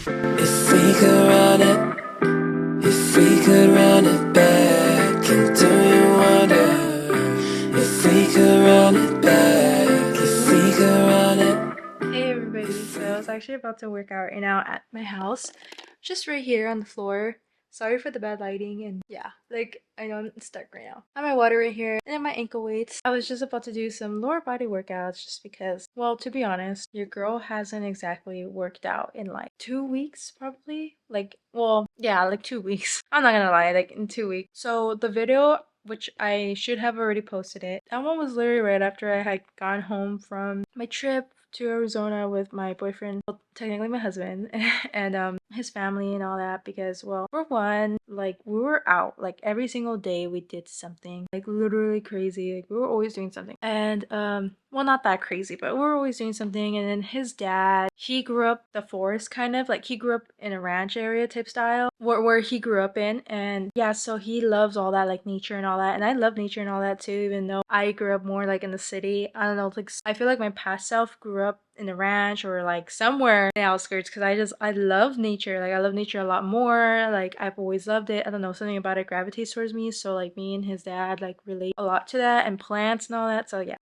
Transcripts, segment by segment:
If we could run it, if we could run it back, and do you wonder if we could run it back, if we could run it? Hey everybody, so I was actually about to work out right now at my house, just right here on the floor. Sorry for the bad lighting, and yeah, like I know it's dark right now. I have my water right here and then my ankle weights. I was just about to do some lower body workouts just because, well, to be honest, your girl hasn't exactly worked out in like 2 weeks, probably. Like, well, yeah, like 2 weeks. I'm not gonna lie, like in 2 weeks. So the video, which I should have already posted it, that one was literally right after I had gone home from my trip to Arizona with my boyfriend, well, technically my husband, and his family and all that, because, well, for one, like we were out like every single day. We did something like literally crazy. Like we were always doing something, and well, not that crazy, but we were always doing something. And then his dad, he grew up the forest, kind of like he grew up in a ranch area type style where he grew up in. And yeah, so he loves all that, like nature and all that, and I love nature and all that too, even though I grew up more like in the city. I don't know, like I feel like my past self grew up in the ranch or like somewhere in the outskirts, because I love nature. Like I love nature a lot more. Like I've always loved it. I don't know, something about it gravitates towards me. So like me and his dad like relate a lot to that, and plants and all that. So yeah.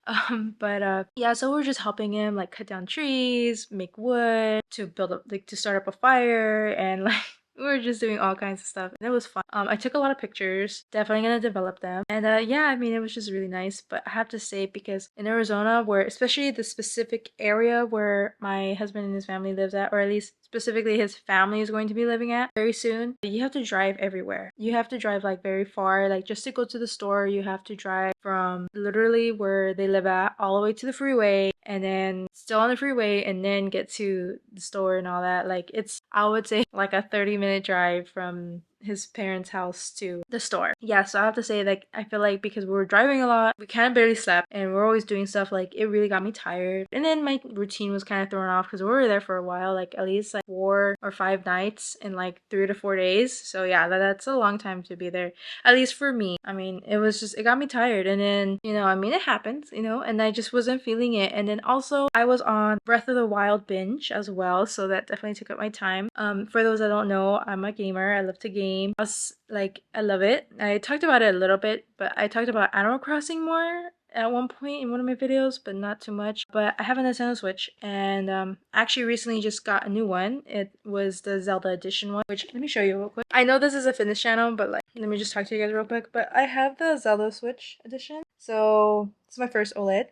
But yeah, so we're just helping him like cut down trees, make wood, to build up, like to start up a fire, and like we were just doing all kinds of stuff, and it was fun. I took a lot of pictures, definitely gonna develop them. And yeah, I mean, it was just really nice. But I have to say, because in Arizona, where especially the specific area where my husband and his family lives at, or at least specifically his family is going to be living at very soon, you have to drive everywhere. You have to drive like very far. Like just to go to the store, you have to drive from literally where they live at all the way to the freeway, and then still on the freeway, and then get to the store and all that. Like it's, I would say, like a 30-minute drive from his parents' house to the store. Yeah, so I have to say, like, I feel like because we were driving a lot, we kind of barely slept, and we're always doing stuff, like it really got me tired. And then my routine was kind of thrown off because we were there for a while, like at least like 4 or 5 nights in like 3 to 4 days. So yeah, that's a long time to be there, at least for me. I mean, it was just, it got me tired. And then, you know, I mean, it happens, you know, and I just wasn't feeling it. And then also I was on Breath of the Wild binge as well, so that definitely took up my time. For those that don't know, I'm a gamer. I love to game. I love it. I talked about it a little bit, but I talked about Animal Crossing more at one point in one of my videos, but not too much. But I have a Nintendo Switch, and actually recently just got a new one. It was the Zelda edition one, which, let me show you real quick. I know this is a fitness channel, but like, let me just talk to you guys real quick. But I have the Zelda Switch edition, so it's my first OLED.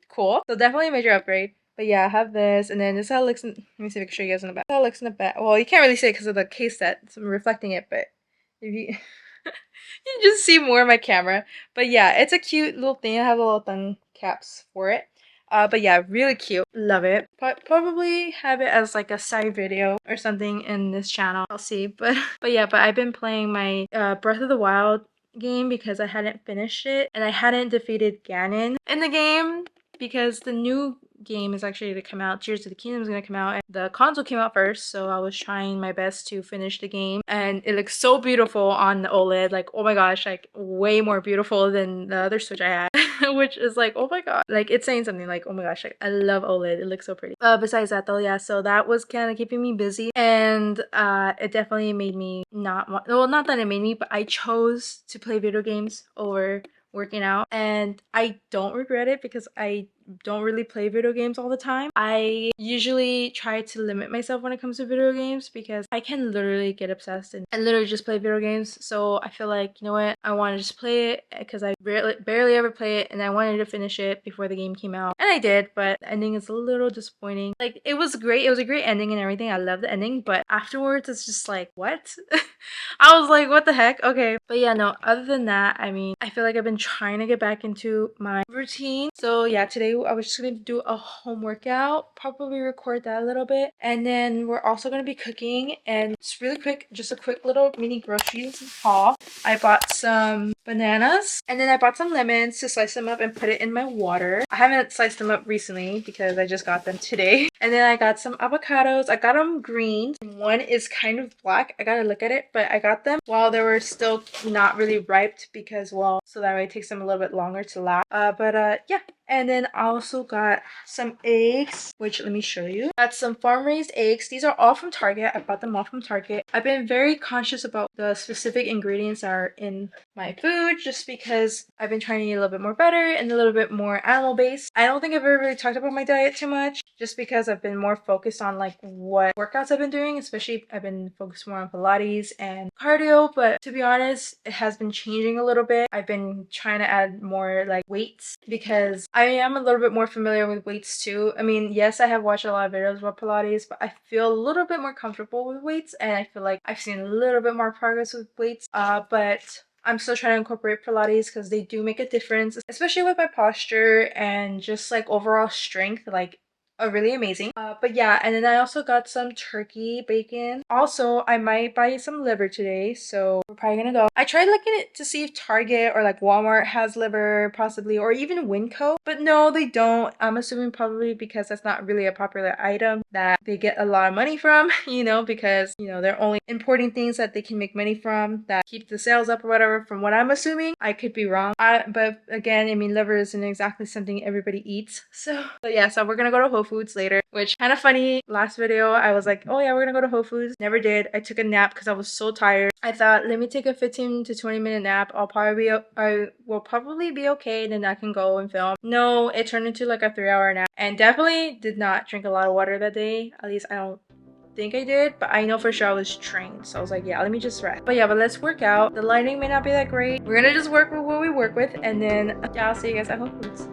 Cool. So definitely a major upgrade. But yeah, I have this, and then this is how it looks in, let me see if I can show you guys in the back. This is how it looks in the back. Well, you can't really see it because of the case set, so I'm reflecting it, but if you you just see more of my camera. But yeah, it's a cute little thing. I have a little thumb caps for it. But yeah, really cute. Love it. But probably have it as like a side video or something in this channel. I'll see. But yeah, but I've been playing my Breath of the Wild game because I hadn't finished it, and I hadn't defeated Ganon in the game, because the new game is actually to come out. Tears of the Kingdom is going to come out, and the console came out first, so I was trying my best to finish the game, and it looks so beautiful on the OLED. Like, oh my gosh, like way more beautiful than the other Switch I had. Which is like, oh my god, like it's saying something. Like, oh my gosh, like I love OLED, it looks so pretty. Besides that though, yeah, so that was kind of keeping me busy, and it definitely made me not want, well, not that it made me, but I chose to play video games over working out, and I don't regret it because I don't really play video games all the time. I usually try to limit myself when it comes to video games because I can literally get obsessed and literally just play video games. So I feel like, you know what, I want to just play it because I barely ever play it, and I wanted to finish it before the game came out, and I did. But the ending is a little disappointing. Like, it was great, it was a great ending and everything. I love the ending, but afterwards it's just like, what? I was like, what the heck? Okay. But yeah, no, other than that, I mean, I feel like I've been trying to get back into my routine. So yeah, today I was just gonna do a home workout, probably record that a little bit, and then we're also gonna be cooking. And it's really quick, just a quick little mini groceries haul. I bought some bananas, and then I bought some lemons to slice them up and put it in my water. I haven't sliced them up recently because I just got them today. And then I got some avocados. I got them green. One is kind of black. I gotta look at it, but I got them while they were still not really ripe because, well, so that way it takes them a little bit longer to last. Yeah. And then I also got some eggs, which let me show you. Got some farm-raised eggs. These are all from Target. I bought them all from Target. I've been very conscious about the specific ingredients that are in my food just because I've been trying to eat a little bit more better and a little bit more animal-based. I don't think I've ever really talked about my diet too much just because I've been more focused on like what workouts I've been doing, especially I've been focused more on Pilates and cardio, but to be honest, it has been changing a little bit. I've been trying to add more like weights because I am a little bit more familiar with weights too. I mean, yes, I have watched a lot of videos about Pilates, but I feel a little bit more comfortable with weights and I feel like I've seen a little bit more progress with weights. But I'm still trying to incorporate Pilates because they do make a difference, especially with my posture and just like overall strength. Like really amazing. But yeah, and then I also got some turkey bacon. Also, I might buy some liver today, so we're probably gonna go. I tried looking at to see if Target or like Walmart has liver possibly, or even Winco, but no, they don't. I'm assuming probably because that's not really a popular item that they get a lot of money from, you know, because, you know, they're only importing things that they can make money from that keep the sales up or whatever, from what I'm assuming. I could be wrong. But again, I mean, liver isn't exactly something everybody eats. So yeah, so we're gonna go to Whole Foods later, which kind of funny. Last video, I was like, oh yeah, we're gonna go to Whole Foods. Never did. I took a nap because I was so tired. I thought, let me take a 15 to 20-minute nap. I will probably be okay. Then I can go and film. No, it turned into like a 3-hour nap, and definitely did not drink a lot of water that day. At least I don't think I did, but I know for sure I was trained, so I was like, yeah, let me just rest. But yeah, but let's work out. The lighting may not be that great. We're gonna just work with what we work with, and then yeah, I'll see you guys at Whole Foods.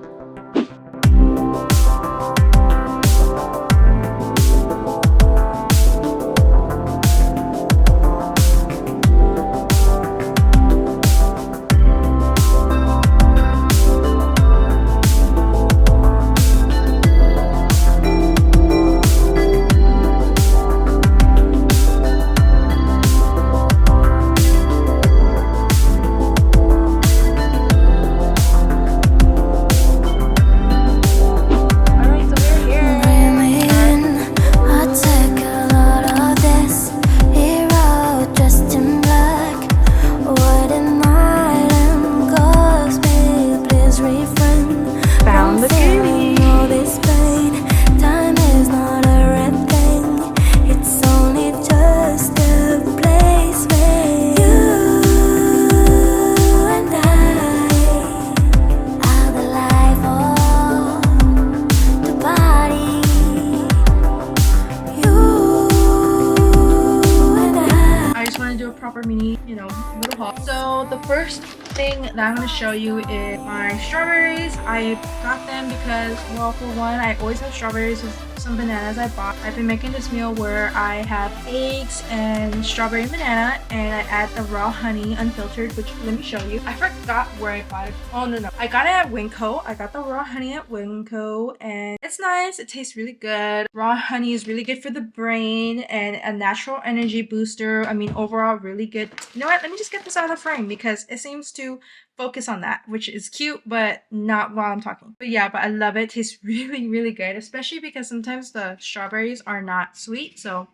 Mini, you know, little haul. So the first thing that I'm going to show you is my strawberries. I got them because, well, for one, I always have strawberries with some bananas I bought. I've been making this meal where I have eggs and strawberry and banana, and I add the raw honey unfiltered, which let me show you. I forgot where I bought it. Oh no, I got it at Winco. I got the raw honey at Winco, and it's nice. It tastes really good. Raw honey is really good for the brain and a natural energy booster. I mean, overall really good. You know what, let me just get this out of the frame because it seems to focus on that, which is cute, but not while I'm talking. But yeah, but I love it. It tastes really good, especially because sometimes the strawberries are not sweet, so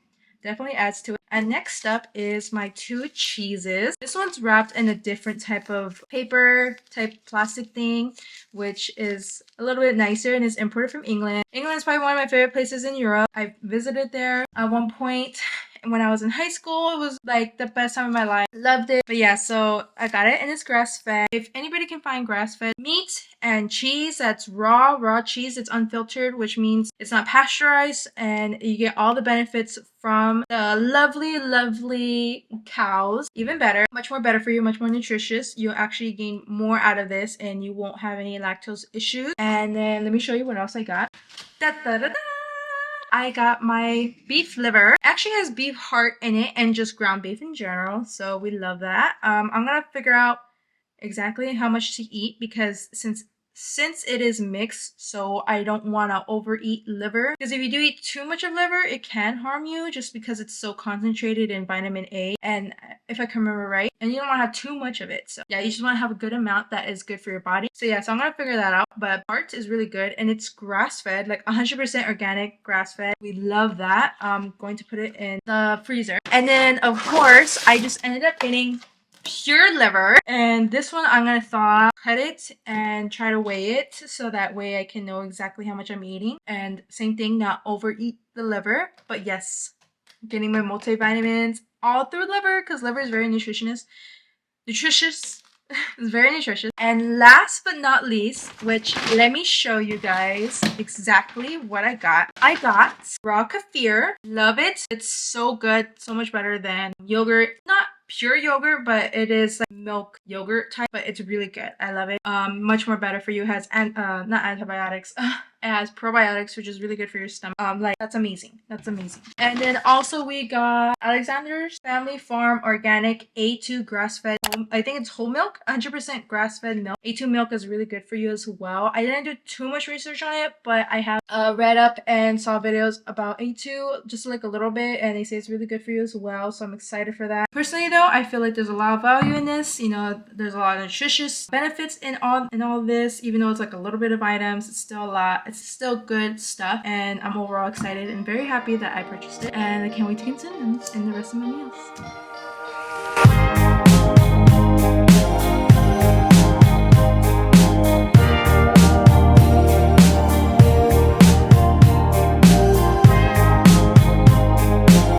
definitely adds to it. And next up is my 2 cheeses. This one's wrapped in a different type of paper type plastic thing, which is a little bit nicer and is imported from England. England is probably one of my favorite places in Europe. I visited there at one point when I was in high school. It was like the best time of my life. Loved it. But yeah, so I got it and it's grass-fed. If anybody can find grass-fed meat and cheese that's raw cheese, it's unfiltered, which means it's not pasteurized, and you get all the benefits from the lovely cows. Even better, much more better for you, much more nutritious. You'll actually gain more out of this and you won't have any lactose issues. And then let me show you what else I got. I got my beef liver. It actually has beef heart in it and just ground beef in general, so we love that. I'm gonna figure out exactly how much to eat because since it is mixed, so I don't want to overeat liver, because if you do eat too much of liver, it can harm you just because it's so concentrated in vitamin A, and if I can remember right, and you don't want to have too much of it. So yeah, you just want to have a good amount that is good for your body. So yeah, so I'm gonna figure that out. But heart is really good and it's grass-fed, like 100% organic grass-fed. We love that. I'm going to put it in the freezer. And then of course I just ended up getting pure liver. And this one I'm gonna cut it and try to weigh it so that way I can know exactly how much I'm eating. And same thing, not overeat the liver. But yes, getting my multivitamins all through liver because liver is very nutritious. It's very nutritious. And last but not least, which let me show you guys exactly what I got. I got raw kefir. Love it. It's so good. So much better than yogurt. Not pure yogurt, but it is like milk yogurt type, but it's really good. I love it. Much more better for you. It has not antibiotics. It has probiotics, which is really good for your stomach. Like that's amazing. That's amazing. And then also we got Alexander's Family Farm Organic A2 grass-fed. I think it's whole milk, 100% grass-fed milk. A2 milk is really good for you as well. I didn't do too much research on it, but I have read up and saw videos about A2, just like a little bit, and they say it's really good for you as well. So I'm excited for that. Personally, though, I feel like there's a lot of value in this. You know, there's a lot of nutritious benefits in all this. Even though it's like a little bit of items, it's still a lot. It's still good stuff, and I'm overall excited and very happy that I purchased it, and I can't wait to consume them in the rest of my meals.